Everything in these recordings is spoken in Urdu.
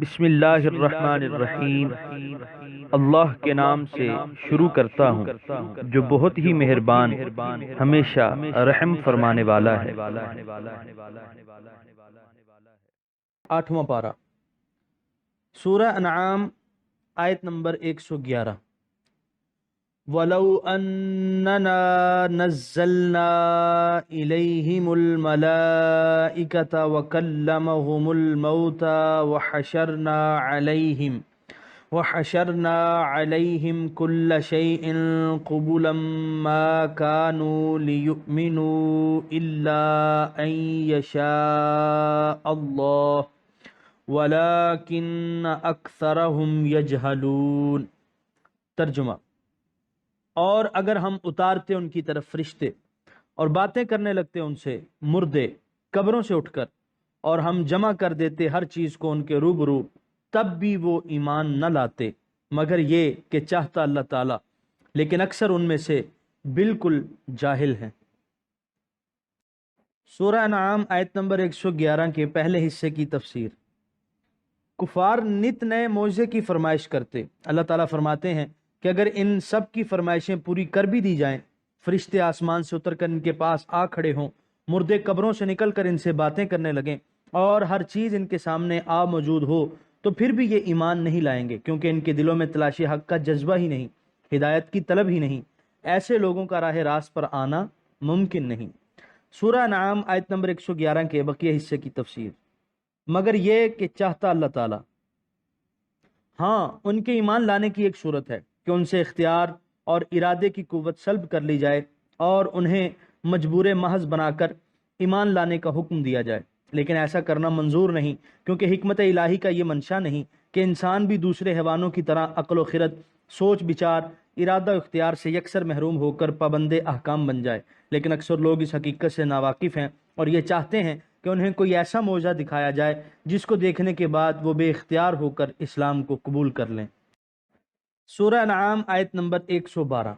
بسم اللہ الرحمن الرحیم۔ اللہ کے نام سے شروع کرتا ہوں جو بہت ہی مہربان ہمیشہ رحم فرمانے والا ہے۔ 8واں پارہ سورہ انعام آیت نمبر 111۔ وَلَوْ أَنَّنَا نَزَّلْنَا إِلَيْهِمُ الْمَلَائِكَةَ وَكَلَّمَهُمُ الْمَوْتَى وَحَشَرْنَا عَلَيْهِمْ كُلَّ شَيْءٍ قُبُلًا مَا كَانُوا لِيُؤْمِنُوا إِلَّا أَن يَشَاءَ اللَّهُ وَلَكِنَّ أَكْثَرَهُمْ يَجْهَلُونَ۔ ترجمہ: اور اگر ہم اتارتے ان کی طرف فرشتے اور باتیں کرنے لگتے ان سے مردے قبروں سے اٹھ کر، اور ہم جمع کر دیتے ہر چیز کو ان کے روبرو، تب بھی وہ ایمان نہ لاتے مگر یہ کہ چاہتا اللہ تعالی، لیکن اکثر ان میں سے بالکل جاہل ہیں۔ سورہ انعام آیت نمبر 111 کے پہلے حصے کی تفسیر۔ کفار نت نئے معجزے کی فرمائش کرتے۔ اللہ تعالیٰ فرماتے ہیں کہ اگر ان سب کی فرمائشیں پوری کر بھی دی جائیں، فرشتے آسمان سے اتر کر ان کے پاس آ کھڑے ہوں، مردے قبروں سے نکل کر ان سے باتیں کرنے لگیں، اور ہر چیز ان کے سامنے آ موجود ہو، تو پھر بھی یہ ایمان نہیں لائیں گے، کیونکہ ان کے دلوں میں تلاشی حق کا جذبہ ہی نہیں، ہدایت کی طلب ہی نہیں۔ ایسے لوگوں کا راہ راست پر آنا ممکن نہیں۔ سورہ انعام آیت نمبر 111 کے بقیہ حصے کی تفسیر۔ مگر یہ کہ چاہتا اللہ تعالیٰ، ہاں ان کے ایمان لانے کی ایک صورت ہے کہ ان سے اختیار اور ارادے کی قوت سلب کر لی جائے اور انہیں مجبور محض بنا کر ایمان لانے کا حکم دیا جائے، لیکن ایسا کرنا منظور نہیں، کیونکہ حکمت الہی کا یہ منشا نہیں کہ انسان بھی دوسرے حیوانوں کی طرح عقل و خرد، سوچ بچار، ارادہ و اختیار سے یکسر محروم ہو کر پابند احکام بن جائے، لیکن اکثر لوگ اس حقیقت سے ناواقف ہیں اور یہ چاہتے ہیں کہ انہیں کوئی ایسا معجزہ دکھایا جائے جس کو دیکھنے کے بعد وہ بے اختیار ہو کر اسلام کو قبول کر لیں۔ سورہ انعام آیت نمبر 112۔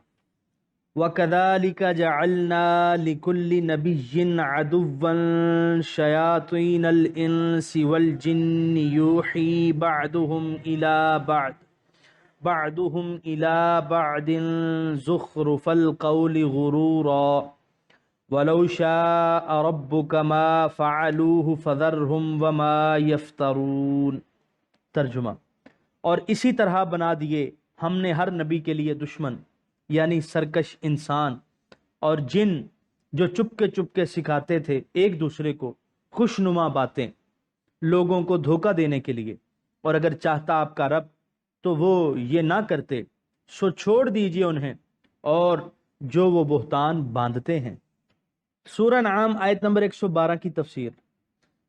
وَكَذَلِكَ جَعَلْنَا لِكُلِّ نَبِيٍّ عَدُوًّا شَيَاطِينَ الْإِنسِ وَالْجِنِّ يُوحِي بَعْضُهُمْ إِلَى بَعْضٍ زُخْرُفَ الْقَوْلِ غُرُورًا وَلَوْ شَاءَ رَبُّكَ مَا فَعَلُوهُ فَذَرْهُمْ وَمَا يَفْتَرُونَ۔ ترجمہ: اور اسی طرح بنا دیے ہم نے ہر نبی کے لیے دشمن، یعنی سرکش انسان اور جن، جو چپ کے سکھاتے تھے ایک دوسرے کو خوشنما باتیں لوگوں کو دھوکہ دینے کے لیے، اور اگر چاہتا آپ کا رب تو وہ یہ نہ کرتے، سو چھوڑ دیجئے انہیں اور جو وہ بہتان باندھتے ہیں۔ سورہ انعام آیت نمبر 112 کی تفسیر۔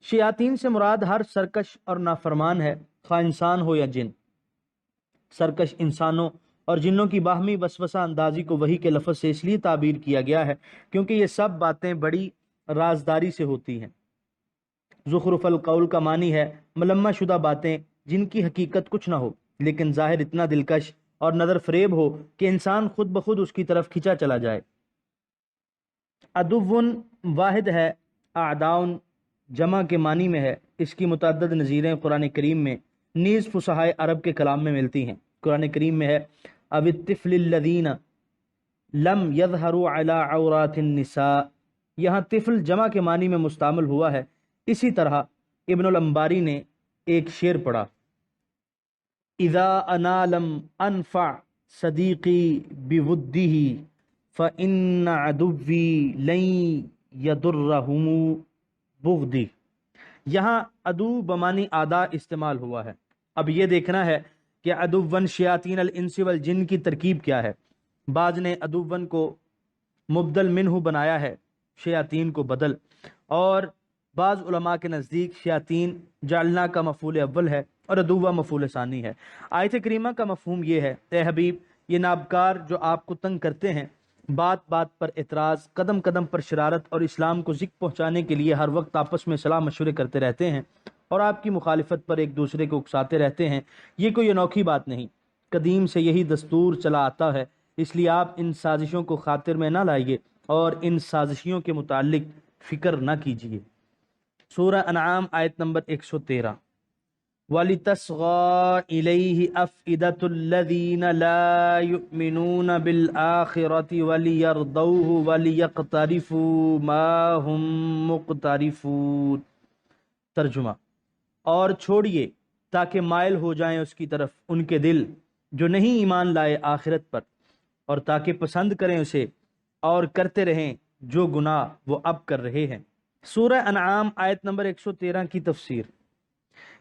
شیاطین سے مراد ہر سرکش اور نافرمان ہے، خواہ انسان ہو یا جن۔ سرکش انسانوں اور جنوں کی باہمی وسوسہ اندازی کو وحی کے لفظ سے اس لیے تعبیر کیا گیا ہے کیونکہ یہ سب باتیں بڑی رازداری سے ہوتی ہیں۔ زخرف القول کا معنی ہے ملمہ شدہ باتیں جن کی حقیقت کچھ نہ ہو، لیکن ظاہر اتنا دلکش اور نظر فریب ہو کہ انسان خود بخود اس کی طرف کھینچا چلا جائے۔ عدوٌ واحد ہے، اعداؤن جمع کے معنی میں ہے۔ اس کی متعدد نظیریں قرآن کریم میں نیز فصحائے عرب کے کلام میں ملتی ہیں۔ قرآن کریم میں ہے او الطفل الذین لم یظہروا علی عورات النساء، یہاں طفل جمع کے معنی میں مستعمل ہوا ہے۔ اسی طرح ابن الانباری نے ایک شعر پڑھا: اذا انا لم انفع صدیقی بودہ فإن عدوی لن یضرہم بغضی۔ یہاں عدو بمانی آدھا استعمال ہوا ہے۔ اب یہ دیکھنا ہے کہ عدوً شیاطین الانس والجن کی ترکیب کیا ہے۔ بعض نے عدوً کو مبدل منہ بنایا ہے، شیاطین کو بدل، اور بعض علماء کے نزدیک شیاطین جعلنا کا مفعول اول ہے اور عدوہ مفعول ثانی ہے۔ آیت کریمہ کا مفہوم یہ ہے: اے حبیب، یہ نابکار جو آپ کو تنگ کرتے ہیں، بات بات پر اعتراض، قدم قدم پر شرارت اور اسلام کو ذک پہنچانے کے لیے ہر وقت آپس میں صلاح مشورے کرتے رہتے ہیں اور آپ کی مخالفت پر ایک دوسرے کو اکساتے رہتے ہیں، یہ کوئی انوکھی بات نہیں، قدیم سے یہی دستور چلا آتا ہے، اس لیے آپ ان سازشوں کو خاطر میں نہ لائیے اور ان سازشیوں کے متعلق فکر نہ کیجیے۔ سورہ انعام آیت نمبر 113۔ وَلِتَصْغَى إِلَيْهِ أَفْئِدَةُ الَّذِينَ لَا يُؤْمِنُونَ بِالْآخِرَةِ وَلِيَرْضَوْهُ وَلِيَقْتَرِفُوا مَا هُمْ مُقْتَرِفُونَ۔ ترجمہ: اور چھوڑیے تاکہ مائل ہو جائیں اس کی طرف ان کے دل جو نہیں ایمان لائے آخرت پر، اور تاکہ پسند کریں اسے اور کرتے رہیں جو گناہ وہ اب کر رہے ہیں۔ سورہ انعام آیت نمبر 113 کی تفسیر۔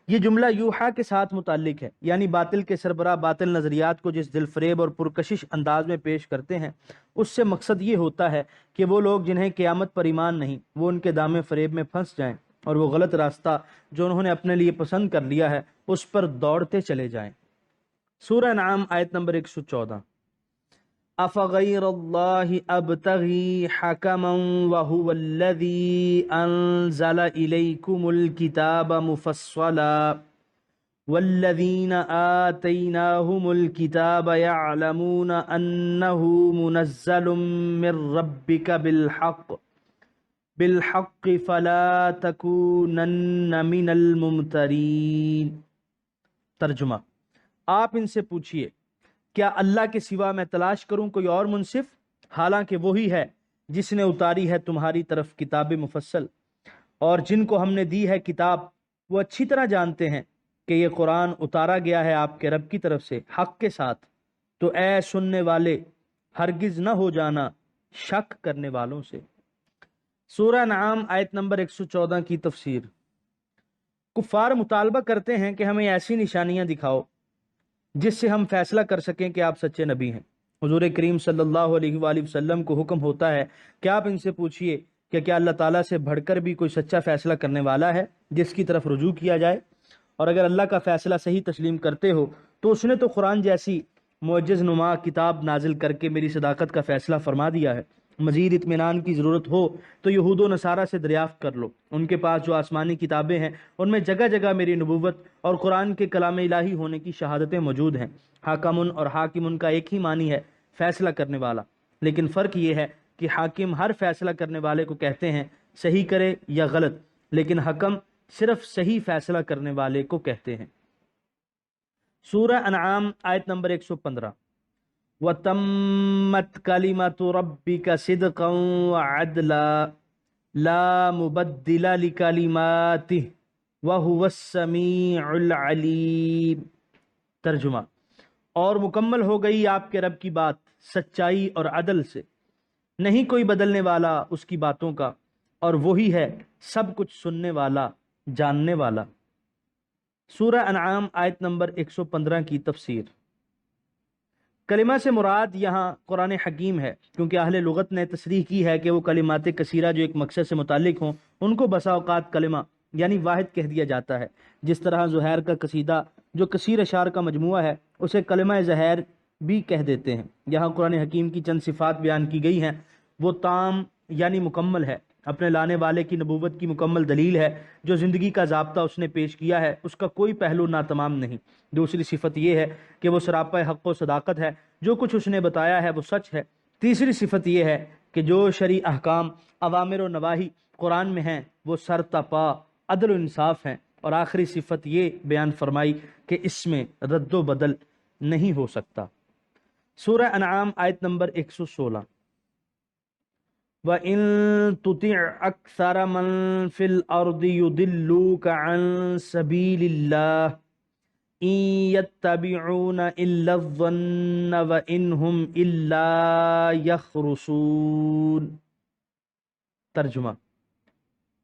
یہ جملہ یوحا کے ساتھ متعلق ہے، یعنی باطل کے سربراہ باطل نظریات کو جس دل فریب اور پرکشش انداز میں پیش کرتے ہیں، اس سے مقصد یہ ہوتا ہے کہ وہ لوگ جنہیں قیامت پر ایمان نہیں، وہ ان کے دامے فریب میں پھنس جائیں اور وہ غلط راستہ جو انہوں نے اپنے لیے پسند کر لیا ہے اس پر دوڑتے چلے جائیں۔ سورہ انعام آیت نمبر 114۔ أَفَغَيْرَ اللَّهِ أَبْتَغِي حَكَمًا وَهُوَ الَّذِي أَنزَلَ إِلَيْكُمُ الْكِتَابَ مُفَصَّلًا وَالَّذِينَ آتَيْنَاهُمُ الْكِتَابَ يَعْلَمُونَ أَنَّهُ مُنَزَّلٌ مِّن رَّبِّكَ بِالْحَقِّ فَلَا تَكُونَنَّ مِنَ الْمُمْتَرِينَ۔ ترجمہ: آپ ان سے پوچھئے کیا اللہ کے سوا میں تلاش کروں کوئی اور منصف، حالانکہ وہی ہے جس نے اتاری ہے تمہاری طرف کتاب مفصل، اور جن کو ہم نے دی ہے کتاب وہ اچھی طرح جانتے ہیں کہ یہ قرآن اتارا گیا ہے آپ کے رب کی طرف سے حق کے ساتھ، تو اے سننے والے ہرگز نہ ہو جانا شک کرنے والوں سے۔ سورہ انعام آیت نمبر 114 کی تفسیر۔ کفار مطالبہ کرتے ہیں کہ ہمیں ایسی نشانیاں دکھاؤ جس سے ہم فیصلہ کر سکیں کہ آپ سچے نبی ہیں۔ حضور کریم صلی اللہ علیہ وآلہ وسلم کو حکم ہوتا ہے کہ آپ ان سے پوچھئے کہ کیا اللہ تعالیٰ سے بڑھ کر بھی کوئی سچا فیصلہ کرنے والا ہے جس کی طرف رجوع کیا جائے، اور اگر اللہ کا فیصلہ صحیح تسلیم کرتے ہو تو اس نے تو قرآن جیسی معجز نما کتاب نازل کر کے میری صداقت کا فیصلہ فرما دیا ہے۔ مزید اطمینان کی ضرورت ہو تو یہود و نصارہ سے دریافت کر لو، ان کے پاس جو آسمانی کتابیں ہیں ان میں جگہ جگہ میری نبوت اور قرآن کے کلام الہی ہونے کی شہادتیں موجود ہیں۔ حاکمن اور حاکمن کا ایک ہی معنی ہے، فیصلہ کرنے والا، لیکن فرق یہ ہے کہ حاکم ہر فیصلہ کرنے والے کو کہتے ہیں صحیح کرے یا غلط، لیکن حکم صرف صحیح فیصلہ کرنے والے کو کہتے ہیں۔ سورہ انعام آیت نمبر 115۔ وَتَمَّتْ كَلِمَةُ رَبِّكَ صِدْقًا وَعَدْلًا لَا مُبَدِّلَ لِكَلِمَاتِهِ وَهُوَ السَّمِيعُ الْعَلِيمُ۔ ترجمہ: اور مکمل ہو گئی آپ کے رب کی بات سچائی اور عدل سے، نہیں کوئی بدلنے والا اس کی باتوں کا، اور وہی ہے سب کچھ سننے والا جاننے والا۔ سورہ انعام آیت نمبر 115 کی تفسیر۔ کلمہ سے مراد یہاں قرآن حکیم ہے، کیونکہ اہل لغت نے تصریح کی ہے کہ وہ کلمات کثیرہ جو ایک مقصد سے متعلق ہوں ان کو بسا اوقات کلمہ یعنی واحد کہہ دیا جاتا ہے، جس طرح زہیر کا قصیدہ جو کثیر اشعار کا مجموعہ ہے اسے کلمہ زہیر بھی کہہ دیتے ہیں۔ یہاں قرآن حکیم کی چند صفات بیان کی گئی ہیں، وہ تام یعنی مکمل ہے، اپنے لانے والے کی نبوت کی مکمل دلیل ہے، جو زندگی کا ضابطہ اس نے پیش کیا ہے اس کا کوئی پہلو ناتمام نہیں۔ دوسری صفت یہ ہے کہ وہ سراپا حق و صداقت ہے، جو کچھ اس نے بتایا ہے وہ سچ ہے۔ تیسری صفت یہ ہے کہ جو شرعی احکام اوامر و نواہی قرآن میں ہیں وہ سر تپا عدل و انصاف ہیں۔ اور آخری صفت یہ بیان فرمائی کہ اس میں رد و بدل نہیں ہو سکتا۔ سورہ انعام آیت نمبر 116۔ وَإِن تُطِعْ أَكْثَرَ مَن فِي الْأَرْضِ يُضِلُّوكَ عَن سَبِيلِ اللَّهِ إِن يَتَّبِعُونَ إِلَّا الظَّنَّ وَإِنْ هُمْ إِلَّا يَخْرُصُونَ۔ ترجمہ: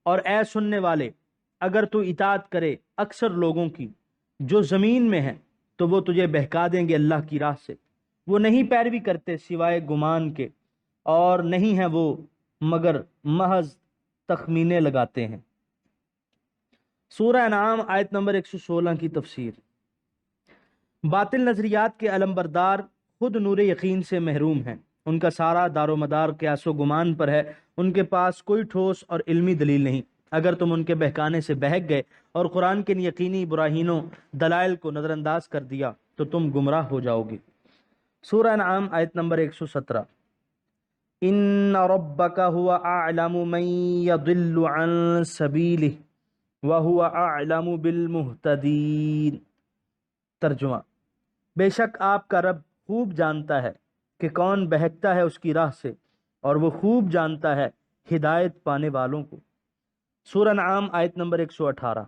اور اے سننے والے، اگر تو اطاعت کرے اکثر لوگوں کی جو زمین میں ہیں تو وہ تجھے بہکا دیں گے اللہ کی راہ سے، وہ نہیں پیروی کرتے سوائے گمان کے، اور نہیں ہیں وہ مگر محض تخمینے لگاتے ہیں۔ سورہ انعام آیت نمبر 116 کی تفسیر۔ باطل نظریات کے علمبردار خود نور یقین سے محروم ہیں، ان کا سارا دار و مدار قیاس و گمان پر ہے، ان کے پاس کوئی ٹھوس اور علمی دلیل نہیں۔ اگر تم ان کے بہکانے سے بہک گئے اور قرآن کے یقینی براہینوں دلائل کو نظر انداز کر دیا تو تم گمراہ ہو جاؤ گے۔ سورہ انعام آیت نمبر 117۔ ان ربک هو اعلم من یضل عن سبیلہ وَهُوَ أَعْلَمُ بِالْمُهْتَدِينَ۔ ترجمہ: بے شک آپ کا رب خوب جانتا ہے کہ کون بہکتا ہے اس کی راہ سے، اور وہ خوب جانتا ہے ہدایت پانے والوں کو۔ سورہ انعام آیت نمبر 118۔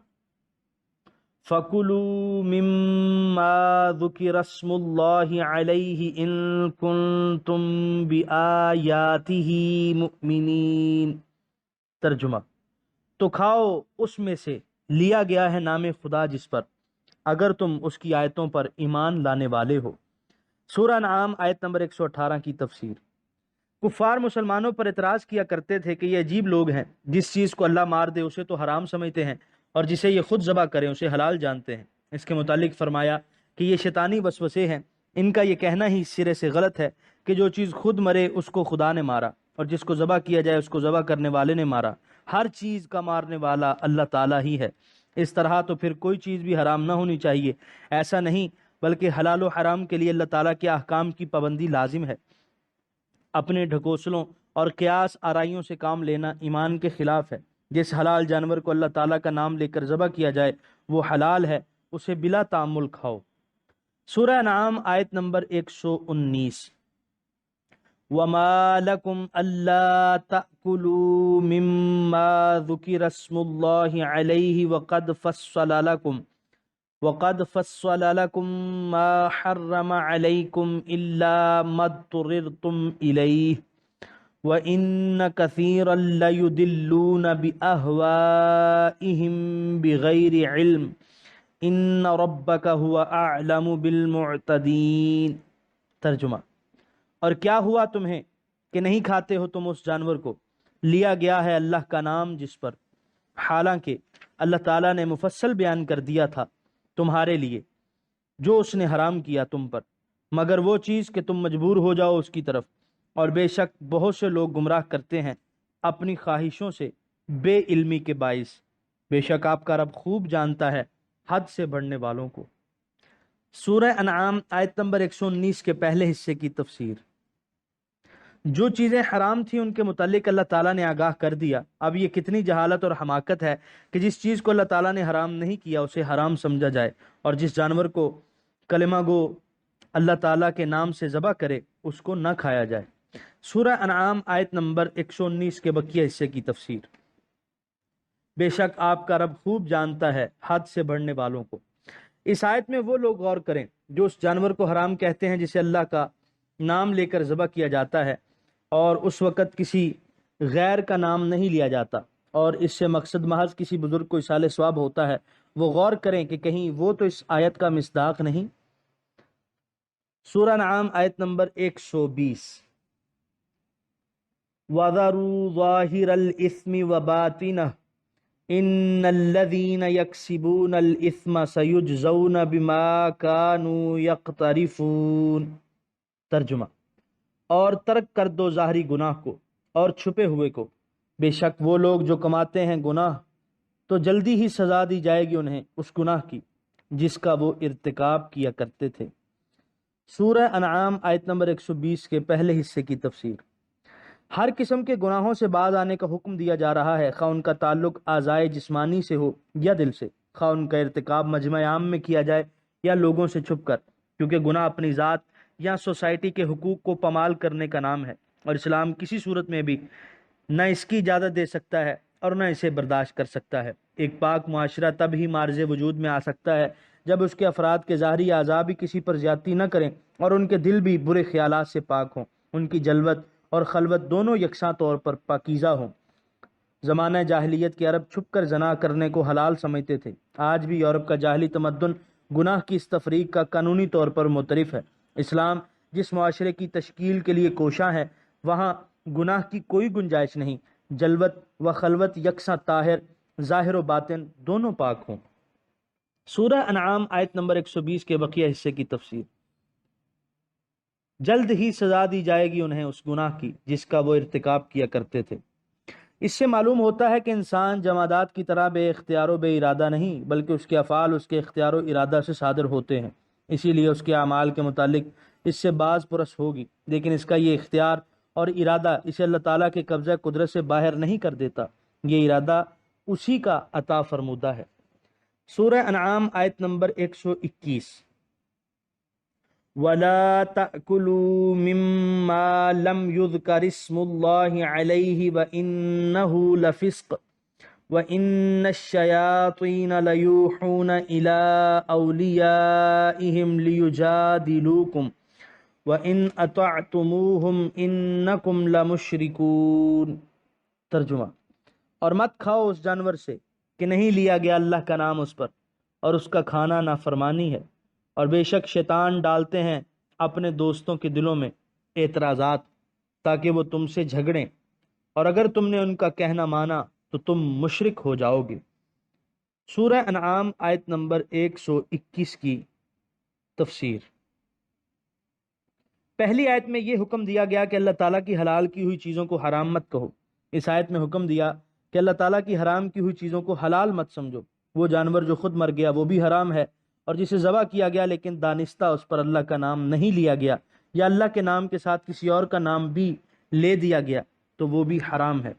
فَكُلُوا مِمَّا ذُكِرَ اسْمُ اللَّهِ عَلَيْهِ إِن كُنتُم بِآيَاتِهِ مُؤْمِنِينَ۔ ترجمہ: تو کھاؤ اس میں سے لیا گیا ہے نام خدا جس پر، اگر تم اس کی آیتوں پر ایمان لانے والے ہو۔ سورہ انعام آیت نمبر 118 کی تفسیر۔ کفار مسلمانوں پر اعتراض کیا کرتے تھے کہ یہ عجیب لوگ ہیں، جس چیز کو اللہ مار دے اسے تو حرام سمجھتے ہیں، اور جسے یہ خود ذبح کریں اسے حلال جانتے ہیں۔ اس کے متعلق فرمایا کہ یہ شیطانی وسوسے ہیں، ان کا یہ کہنا ہی سرے سے غلط ہے کہ جو چیز خود مرے اس کو خدا نے مارا، اور جس کو ذبح کیا جائے اس کو ذبح کرنے والے نے مارا۔ ہر چیز کا مارنے والا اللہ تعالیٰ ہی ہے۔ اس طرح تو پھر کوئی چیز بھی حرام نہ ہونی چاہیے، ایسا نہیں، بلکہ حلال و حرام کے لیے اللہ تعالیٰ کے احکام کی پابندی لازم ہے۔ اپنے ڈھکوسلوں اور قیاس آرائیوں سے کام لینا ایمان کے خلاف ہے۔ جس حلال جانور کو اللہ تعالیٰ کا نام لے کر ذبح کیا جائے وہ حلال ہے، اسے بلا تعمل کھاؤ۔ سورہ انعام آیت نمبر 119۔ وَمَا لَكُمْ أَلَّا تَأْكُلُوا مِمَّا ذُكِرَ اسْمُ اللَّهِ عَلَيْهِ وَقَدْ فَصَّلَ لَكُم مَّا حَرَّمَ عَلَيْكُمْ إِلَّا مَا اضْطُرِرْتُمْ إِلَيْهِ وَإِنَّ كَثِيرًا لَيُضِلُّونَ بِأَهْوَائِهِمْ بِغَيْرِ عِلْمٍ إِنَّ رَبَّكَ هُوَ أَعْلَمُ بِالْمُعْتَدِينَ۔ ترجمہ: اور کیا ہوا تمہیں کہ نہیں کھاتے ہو تم اس جانور کو لیا گیا ہے اللہ کا نام جس پر، حالانکہ اللہ تعالیٰ نے مفصل بیان کر دیا تھا تمہارے لیے جو اس نے حرام کیا تم پر، مگر وہ چیز کہ تم مجبور ہو جاؤ اس کی طرف، اور بے شک بہت سے لوگ گمراہ کرتے ہیں اپنی خواہشوں سے بے علمی کے باعث۔ بے شک آپ کا رب خوب جانتا ہے حد سے بڑھنے والوں کو۔ سورہ انعام آیت نمبر 119 کے پہلے حصے کی تفسیر۔ جو چیزیں حرام تھیں ان کے متعلق اللہ تعالیٰ نے آگاہ کر دیا۔ اب یہ کتنی جہالت اور حماقت ہے کہ جس چیز کو اللہ تعالیٰ نے حرام نہیں کیا اسے حرام سمجھا جائے، اور جس جانور کو کلمہ گو اللہ تعالیٰ کے نام سے ذبح کرے اس کو نہ کھایا جائے۔ سورہ انعام آیت نمبر 119 کے بقیہ حصے کی تفسیر۔ بے شک آپ کا رب خوب جانتا ہے حد سے بڑھنے والوں کو۔ اس آیت میں وہ لوگ غور کریں جو اس جانور کو حرام کہتے ہیں جسے اللہ کا نام لے کر ذبح کیا جاتا ہے، اور اس وقت کسی غیر کا نام نہیں لیا جاتا، اور اس سے مقصد محض کسی بزرگ کو اصال ثواب ہوتا ہے۔ وہ غور کریں کہ کہیں وہ تو اس آیت کا مصداق نہیں۔ سورہ انعام آیت نمبر 120۔ وَذَرُوا ظَاهِرَ الْإِثْمِ وَبَاطِنَهُ إِنَّ الَّذِينَ يَكْسِبُونَ الْإِثْمَ سَيُجْزَوْنَ بِمَا كَانُوا يَقْتَرِفُونَ۔ ترجمہ: اور ترک کر دو ظاہری گناہ کو اور چھپے ہوئے کو، بے شک وہ لوگ جو کماتے ہیں گناہ تو جلدی ہی سزا دی جائے گی انہیں اس گناہ کی جس کا وہ ارتکاب کیا کرتے تھے۔ سورہ انعام آیت نمبر 120 کے پہلے حصے کی تفسیر۔ ہر قسم کے گناہوں سے باز آنے کا حکم دیا جا رہا ہے، خواہ ان کا تعلق اعضائے جسمانی سے ہو یا دل سے، خواہ ان کا ارتکاب مجمع عام میں کیا جائے یا لوگوں سے چھپ کر، کیونکہ گناہ اپنی ذات یا سوسائٹی کے حقوق کو پامال کرنے کا نام ہے، اور اسلام کسی صورت میں بھی نہ اس کی اجازت دے سکتا ہے اور نہ اسے برداشت کر سکتا ہے۔ ایک پاک معاشرہ تب ہی معرض وجود میں آ سکتا ہے جب اس کے افراد کے ظاہری اعضاء بھی کسی پر زیادتی نہ کریں اور ان کے دل بھی برے خیالات سے پاک ہوں، ان کی جلوت اور خلوت دونوں یکساں طور پر پاکیزہ ہوں۔ زمانہ جاہلیت کے عرب چھپ کر زنا کرنے کو حلال سمجھتے تھے۔ آج بھی یورپ کا جاہلی تمدن گناہ کی اس تفریق کا قانونی طور پر معترف ہے۔ اسلام جس معاشرے کی تشکیل کے لیے کوشاں ہے وہاں گناہ کی کوئی گنجائش نہیں، جلوت و خلوت یکساں طاہر، ظاہر و باطن دونوں پاک ہوں۔ سورہ انعام آیت نمبر 120 کے بقیہ حصے کی تفسیر۔ جلد ہی سزا دی جائے گی انہیں اس گناہ کی جس کا وہ ارتکاب کیا کرتے تھے۔ اس سے معلوم ہوتا ہے کہ انسان جمادات کی طرح بے اختیار و بے ارادہ نہیں، بلکہ اس کے افعال اس کے اختیار و ارادہ سے صادر ہوتے ہیں، اسی لیے اس کے اعمال کے متعلق اس سے باز پرس ہوگی، لیکن اس کا یہ اختیار اور ارادہ اسے اللہ تعالیٰ کے قبضہ قدرت سے باہر نہیں کر دیتا۔ یہ ارادہ اسی کا عطا فرمودہ ہے۔ سورہ انعام آیت نمبر 121، وَلَا تَأْكُلُوا مِمَّا لَمْ يُذْكَرِ اسْمُ اللَّهِ عَلَيْهِ وَإِنَّهُ لَفِسْقٌ وَإِنَّ الشَّيَاطِينَ لَيُوحُونَ إِلَىٰ أَوْلِيَائِهِمْ لِيُجَادِلُوكُمْ وَإِنْ أَطَعْتُمُوهُمْ إِنَّكُمْ لَمُشْرِكُونَ۔ ترجمہ: اور مت کھاؤ اس جانور سے کہ نہیں لیا گیا اللہ کا نام اس پر، اور اس کا کھانا نافرمانی ہے، اور بے شک شیطان ڈالتے ہیں اپنے دوستوں کے دلوں میں اعتراضات تاکہ وہ تم سے جھگڑیں، اور اگر تم نے ان کا کہنا مانا تو تم مشرک ہو جاؤ گے۔ سورہ انعام آیت نمبر 121 کی تفسیر۔ پہلی آیت میں یہ حکم دیا گیا کہ اللہ تعالیٰ کی حلال کی ہوئی چیزوں کو حرام مت کہو۔ اس آیت میں حکم دیا کہ اللہ تعالیٰ کی حرام کی ہوئی چیزوں کو حلال مت سمجھو۔ وہ جانور جو خود مر گیا وہ بھی حرام ہے، اور جسے ذبح کیا گیا لیکن دانستہ اس پر اللہ کا نام نہیں لیا گیا، یا اللہ کے نام کے ساتھ کسی اور کا نام بھی لے دیا گیا تو وہ بھی حرام ہے۔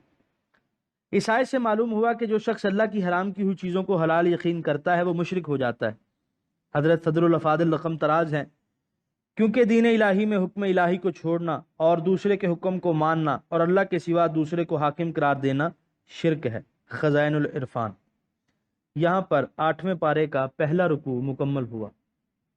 اس آیت سے معلوم ہوا کہ جو شخص اللہ کی حرام کی ہوئی چیزوں کو حلال یقین کرتا ہے وہ مشرک ہو جاتا ہے۔ حضرت صدر الافاضل رقم تراز ہیں، کیونکہ دین الہی میں حکم الہی کو چھوڑنا اور دوسرے کے حکم کو ماننا اور اللہ کے سوا دوسرے کو حاکم قرار دینا شرک ہے۔ خزائن العرفان۔ یہاں پر 8ویں پارے کا پہلا رکوع مکمل ہوا۔